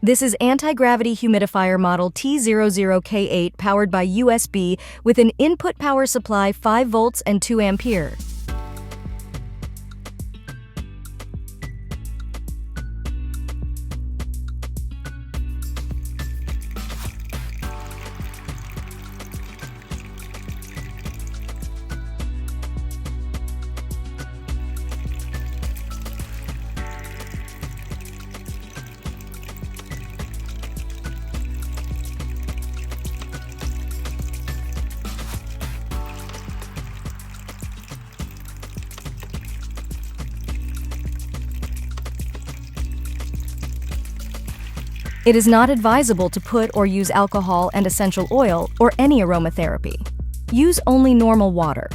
This is anti-gravity humidifier model T00K8 powered by USB with an input power supply 5 volts and 2 ampere. It is not advisable to put or use alcohol and essential oil or any aromatherapy. Use only normal water.